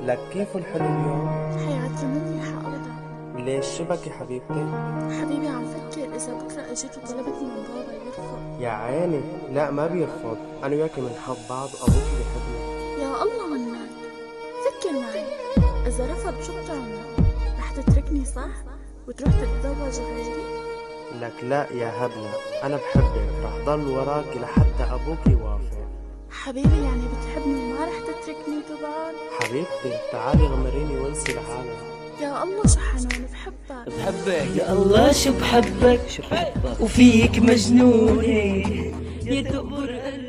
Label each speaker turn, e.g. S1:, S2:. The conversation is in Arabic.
S1: لك كيف الحلو اليوم؟
S2: حياتي مو منيحة أبدا.
S1: ليش شبك يا حبيبتي؟
S2: حبيبي عم فكر إذا بكرة أجيت وطلبت من بابا يرفض.
S1: يا عيني لا ما بيرفض، أنا وياكي بنحب بعض وأبوكي بيحبني.
S2: يا الله منك، فكر معي، إذا رفض شو بتعمل؟ رح تتركني صح؟ وتروح تتزوج غيري؟
S1: لك لا يا هبلة، أنا بحبك رح ضل وراك لحتى أبوك يوافق.
S2: حبيبي يعني بتحبني وما رح تتركني طبعا؟
S1: حبيبتي تعالي غمريني وانسي العالم.
S2: يا الله شو حنون، بحبك
S3: يا الله شو بحبك وفيك مجنونة يا تقبر قلبي.